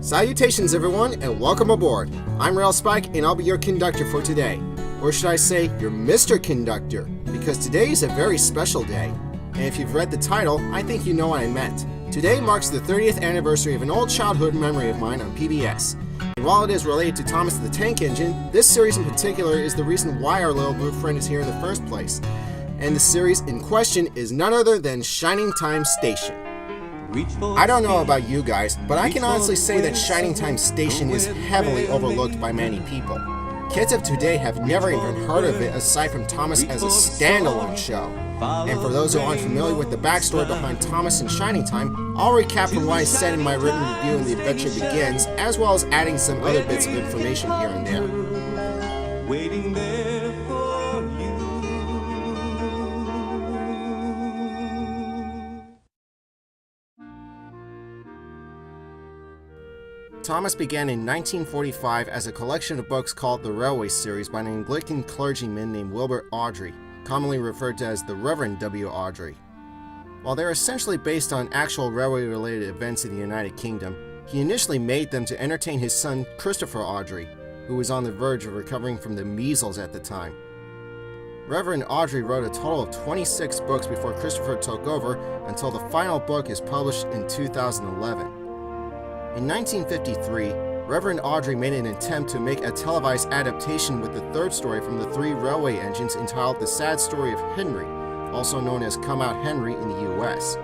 Salutations everyone, and welcome aboard. I'm Rail Spike, and I'll be your conductor for today. Or should I say, your Mr. Conductor, because today is a very special day. And if you've read the title, I think you know what I meant. Today marks the 30th anniversary of an old childhood memory of mine on PBS. And while it is related to Thomas the Tank Engine, this series in particular is the reason why our little blue friend is here in the first place. And the series in question is none other than Shining Time Station. I don't know about you guys, but I can honestly say that Shining Time Station is heavily overlooked by many people. Kids of today have never even heard of it aside from Thomas as a standalone show. And for those who aren't familiar with the backstory behind Thomas and Shining Time, I'll recap from what I said in my written review in The Adventure Begins, as well as adding some other bits of information here and there. Waiting there for you. Thomas began in 1945 as a collection of books called the Railway Series by an Anglican clergyman named Wilbur Awdry, commonly referred to as the Reverend W. Awdry. While they're essentially based on actual railway-related events in the United Kingdom, he initially made them to entertain his son Christopher Awdry, who was on the verge of recovering from the measles at the time. Reverend Awdry wrote a total of 26 books before Christopher took over until the final book is published in 2011. In 1953, Reverend Awdry made an attempt to make a televised adaptation with the third story from the three railway engines entitled The Sad Story of Henry, also known as Come Out Henry in the US.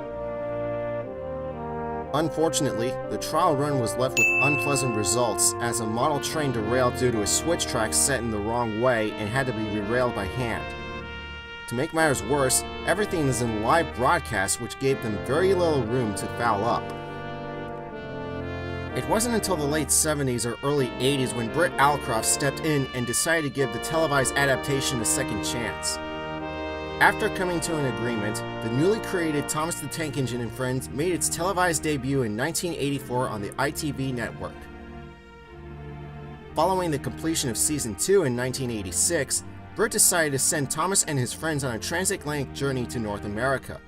Unfortunately, the trial run was left with unpleasant results as a model train derailed due to a switch track set in the wrong way and had to be derailed by hand. To make matters worse, everything is in live broadcast, which gave them very little room to foul up. It wasn't until the late 70s or early 80s when Britt Allcroft stepped in and decided to give the televised adaptation a second chance. After coming to an agreement, the newly created Thomas the Tank Engine and Friends made its televised debut in 1984 on the ITV network. Following the completion of Season 2 in 1986, Britt decided to send Thomas and his friends on a transatlantic journey to North America.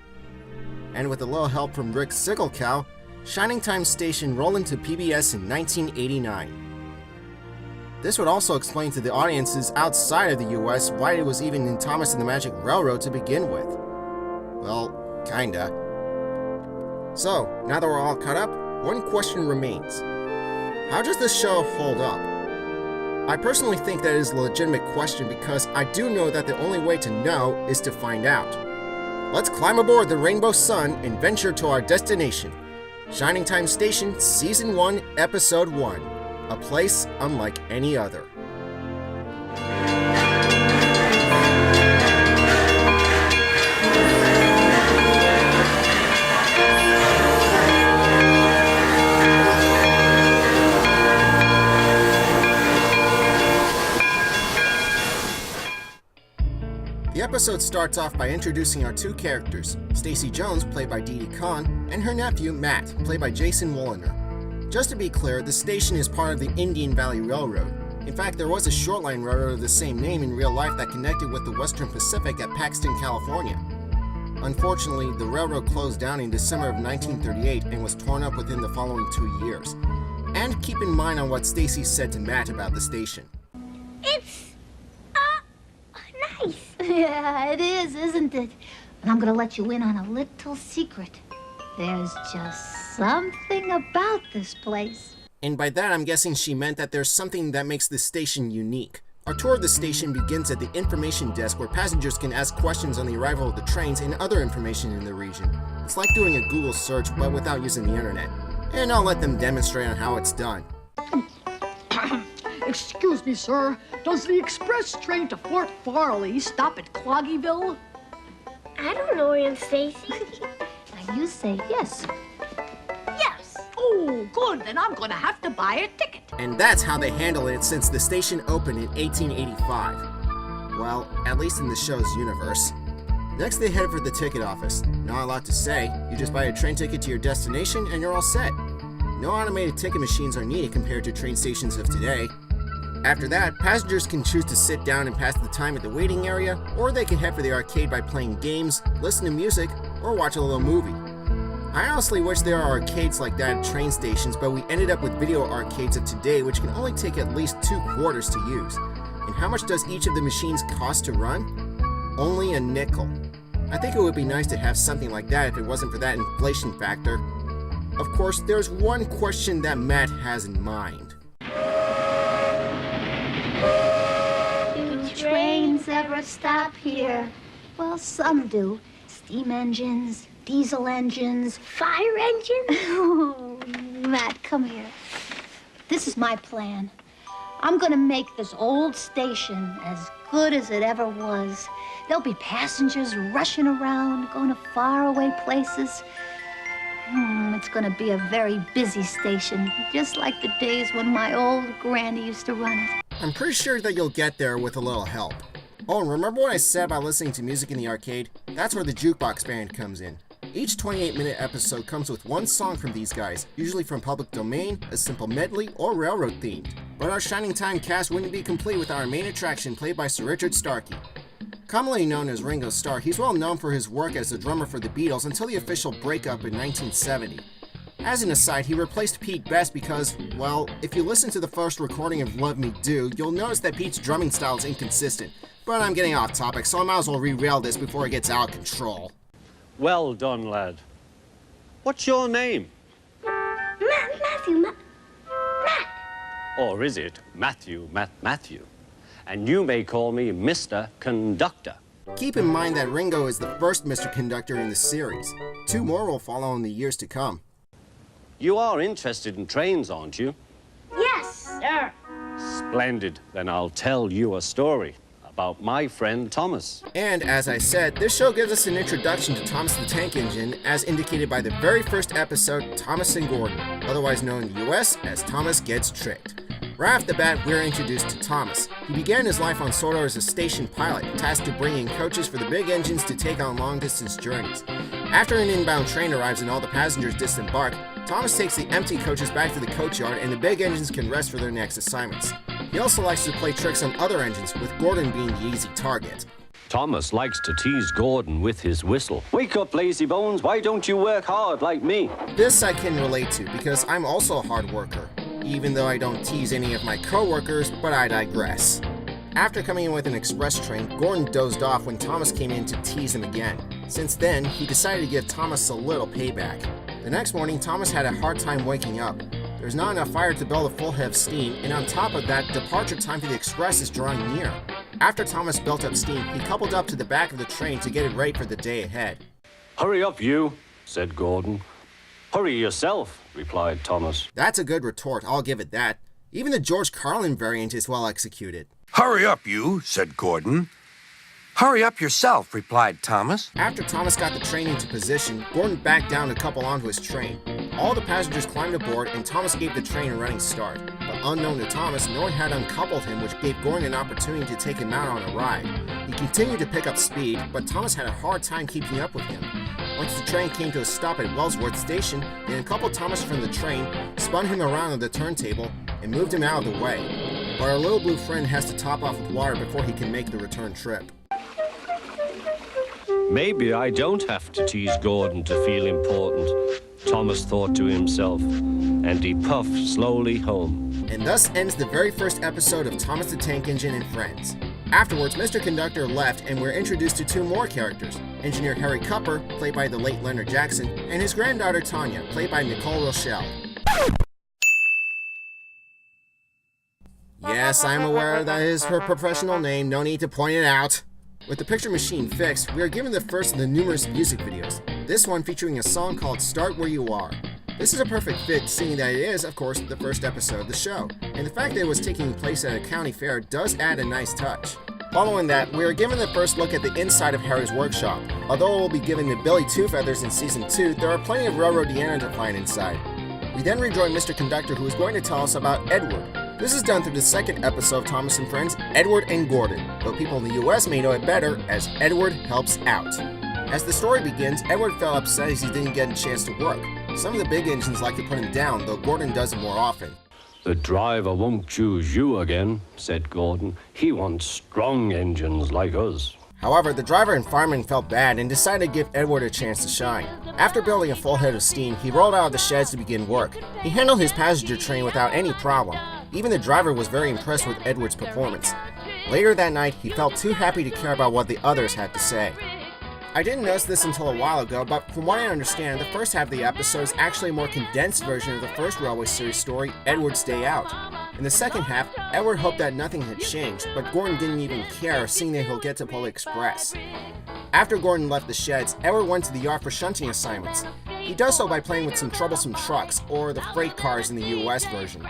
And with a little help from Rick Siggelkow, Shining Time Station rolled into PBS in 1989. This would also explain to the audiences outside of the US why it was even in Thomas and the Magic Railroad to begin with. Well, kinda. So, now that we're all caught up, one question remains. How does this show hold up? I personally think that is a legitimate question because I do know that the only way to know is to find out. Let's climb aboard the Rainbow Sun and venture to our destination. Shining Time Station, Season 1, Episode 1. A place unlike any other. The episode starts off by introducing our two characters, Stacy Jones, played by Dee Dee Khan, and her nephew, Matt, played by Jason Woliner. Just to be clear, the station is part of the Indian Valley Railroad. In fact, there was a short-line railroad of the same name in real life that connected with the Western Pacific at Paxton, California. Unfortunately, the railroad closed down in December of 1938 and was torn up within the following 2 years. And keep in mind on what Stacy said to Matt about the station. It's, nice. Yeah, it is, isn't it? And I'm gonna let you in on a little secret. There's just something about this place. And by that, I'm guessing she meant that there's something that makes this station unique. Our tour of the station begins at the information desk where passengers can ask questions on the arrival of the trains and other information in the region. It's like doing a Google search, but without using the internet. And I'll let them demonstrate on how it's done. Excuse me, sir. Does the express train to Fort Farley stop at Cloggyville? I don't know, Aunt Stacy. Now you say yes. Yes. Oh, good. Then I'm gonna have to buy a ticket. And that's how they handle it since the station opened in 1885. Well, at least in the show's universe. Next, they head for the ticket office. Not a lot to say. You just buy a train ticket to your destination and you're all set. No automated ticket machines are needed compared to train stations of today. After that, passengers can choose to sit down and pass the time at the waiting area, or they can head for the arcade by playing games, listen to music, or watch a little movie. I honestly wish there are arcades like that at train stations, but we ended up with video arcades of today, which can only take at least 2 quarters to use. And how much does each of the machines cost to run? Only a nickel. I think it would be nice to have something like that if it wasn't for that inflation factor. Of course, there's one question that Matt has in mind. Do trains ever stop here? Well, some do. Steam engines, diesel engines. Fire engine? Oh, Matt, come here. This is my plan. I'm gonna make this old station as good as it ever was. There'll be passengers rushing around, going to faraway places. It's gonna be a very busy station, just like the days when my old granny used to run it. I'm pretty sure that you'll get there with a little help. Oh, and remember what I said about listening to music in the arcade? That's where the Jukebox Band comes in. Each 28-minute episode comes with one song from these guys, usually from Public Domain, a simple medley, or railroad themed. But our Shining Time cast wouldn't be complete without our main attraction played by Sir Richard Starkey. Commonly known as Ringo Starr, he's well known for his work as the drummer for the Beatles until the official breakup in 1970. As an aside, he replaced Pete Best because, well, if you listen to the first recording of Love Me Do, you'll notice that Pete's drumming style is inconsistent. But I'm getting off topic, so I might as well re-rail this before it gets out of control. Well done, lad. What's your name? Matthew. Or is it Matthew? And you may call me Mr. Conductor. Keep in mind that Ringo is the first Mr. Conductor in the series. 2 more will follow in the years to come. You are interested in trains, aren't you? Yes, sir. Splendid. Then I'll tell you a story about my friend Thomas. And as I said, this show gives us an introduction to Thomas the Tank Engine, as indicated by the very first episode, Thomas and Gordon, otherwise known in the US as Thomas Gets Tricked. Right off the bat, we're introduced to Thomas. He began his life on Sodor as a station pilot, tasked to bring in coaches for the big engines to take on long-distance journeys. After an inbound train arrives and all the passengers disembark, Thomas takes the empty coaches back to the coach yard and the big engines can rest for their next assignments. He also likes to play tricks on other engines, with Gordon being the easy target. Thomas likes to tease Gordon with his whistle. Wake up, lazy bones. Why don't you work hard like me? This I can relate to because I'm also a hard worker, even though I don't tease any of my co-workers, but I digress. After coming in with an express train, Gordon dozed off when Thomas came in to tease him again. Since then, he decided to give Thomas a little payback. The next morning, Thomas had a hard time waking up. There's not enough fire to build a full head of steam, and on top of that, departure time for the express is drawing near. After Thomas built up steam, he coupled up to the back of the train to get it ready for the day ahead. Hurry up, you, said Gordon. Hurry yourself, replied Thomas. That's a good retort, I'll give it that. Even the George Carlin variant is well executed. Hurry up, you, said Gordon. Hurry up yourself, replied Thomas. After Thomas got the train into position, Gordon backed down to couple onto his train. All the passengers climbed aboard and Thomas gave the train a running start. But unknown to Thomas, no one had uncoupled him, which gave Gordon an opportunity to take him out on a ride. He continued to pick up speed, but Thomas had a hard time keeping up with him. Once the train came to a stop at Wellsworth Station, they uncoupled Thomas from the train, spun him around on the turntable, and moved him out of the way. But our little blue friend has to top off with water before he can make the return trip. Maybe I don't have to tease Gordon to feel important, Thomas thought to himself, and he puffed slowly home. And thus ends the very first episode of Thomas the Tank Engine and Friends. Afterwards, Mr. Conductor left and we're introduced to 2 more characters, Engineer Harry Cupper, played by the late Leonard Jackson, and his granddaughter Tanya, played by Nicole Rochelle. Yes, I'm aware that is her professional name, no need to point it out. With the picture machine fixed, we are given the first of the numerous music videos, this one featuring a song called Start Where You Are. This is a perfect fit, seeing that it is, of course, the first episode of the show, and the fact that it was taking place at a county fair does add a nice touch. Following that, we are given the first look at the inside of Harry's workshop. Although we'll be given the Billy Two Feathers in Season 2, there are plenty of Railroad Deanna to find inside. We then rejoin Mr. Conductor, who is going to tell us about Edward. This is done through the second episode of Thomas and Friends, Edward and Gordon, though people in the US may know it better as Edward Helps Out. As the story begins, Edward felt upset as he didn't get a chance to work. Some of the big engines like to put him down, though Gordon does it more often. The driver won't choose you again, said Gordon. He wants strong engines like us. However, the driver and fireman felt bad and decided to give Edward a chance to shine. After building a full head of steam, he rolled out of the sheds to begin work. He handled his passenger train without any problem. Even the driver was very impressed with Edward's performance. Later that night, he felt too happy to care about what the others had to say. I didn't notice this until a while ago, but from what I understand, the first half of the episode is actually a more condensed version of the first Railway series story, Edward's Day Out. In the second half, Edward hoped that nothing had changed, but Gordon didn't even care, seeing that he'll get to Polar Express. After Gordon left the sheds, Edward went to the yard for shunting assignments. He does so by playing with some troublesome trucks, or the freight cars in the US version.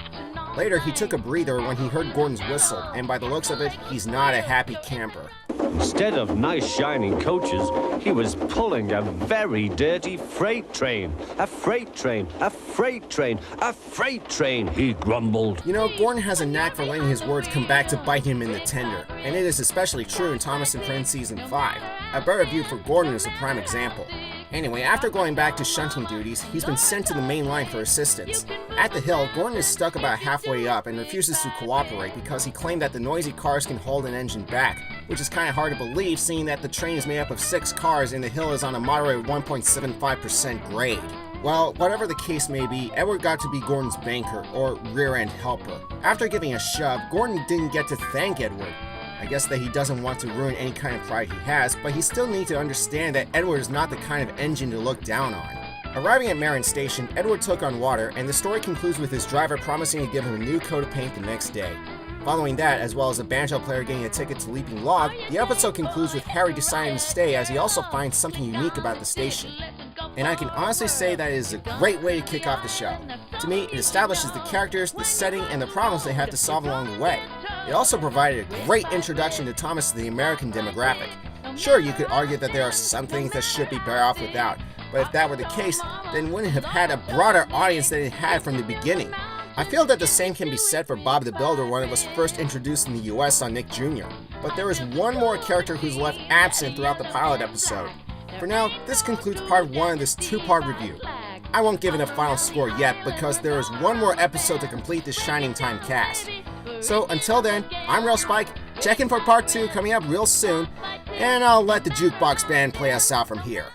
Later, he took a breather when he heard Gordon's whistle, and by the looks of it, he's not a happy camper. Instead of nice shining coaches, he was pulling a very dirty freight train. A freight train, a freight train, a freight train, he grumbled. You know, Gordon has a knack for letting his words come back to bite him in the tender, and it is especially true in Thomas and Friends Season 5. A bird of view for Gordon is a prime example. Anyway, after going back to shunting duties, he's been sent to the main line for assistance. At the hill, Gordon is stuck about halfway up and refuses to cooperate because he claimed that the noisy cars can hold an engine back, which is kind of hard to believe seeing that the train is made up of 6 cars and the hill is on a moderate 1.75% grade. Well, whatever the case may be, Edward got to be Gordon's banker, or rear-end helper. After giving a shove, Gordon didn't get to thank Edward. I guess that he doesn't want to ruin any kind of pride he has, but he still needs to understand that Edward is not the kind of engine to look down on. Arriving at Marin Station, Edward took on water, and the story concludes with his driver promising to give him a new coat of paint the next day. Following that, as well as a banjo player getting a ticket to Leaping Log, the episode concludes with Harry deciding to stay as he also finds something unique about the station. And I can honestly say that it is a great way to kick off the show. To me, it establishes the characters, the setting, and the problems they have to solve along the way. It also provided a great introduction to Thomas to the American demographic. Sure, you could argue that there are some things that should be better off without, but if that were the case, then it wouldn't have had a broader audience than it had from the beginning. I feel that the same can be said for Bob the Builder when it was first introduced in the US on Nick Jr., but there is one more character who's left absent throughout the pilot episode. For now, this concludes part 1 of this 2-part review. I won't give it a final score yet because there is one more episode to complete this Shining Time cast. So until then, I'm Rail Spike, checking for part 2 coming up real soon, and I'll let the Jukebox Band play us out from here.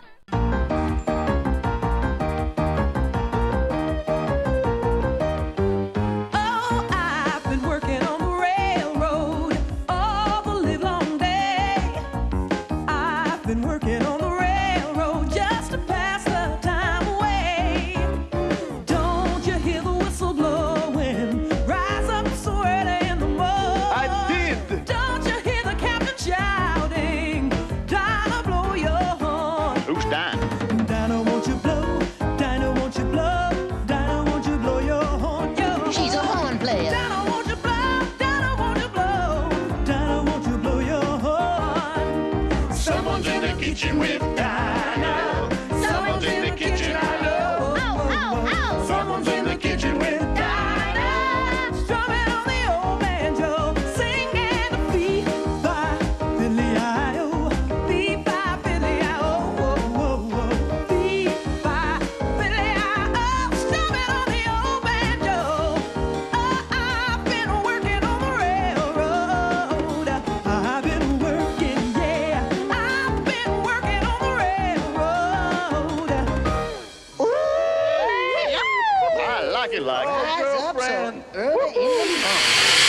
Kitchen with Dinah. Someone's in the kitchen, I know. Ow, ow, ow! Someone's in the kitchen with Dinah. Strumming on the old banjo, singing the fee-fi, fiddly-I-O, fee-fi, fiddly-I-O, whoa, fee-fi, fiddly-I-O, strumming on the old banjo. Oh, I've been working on the railroad. I've been working, yeah. I like it like that. Girlfriend. Early in the morning.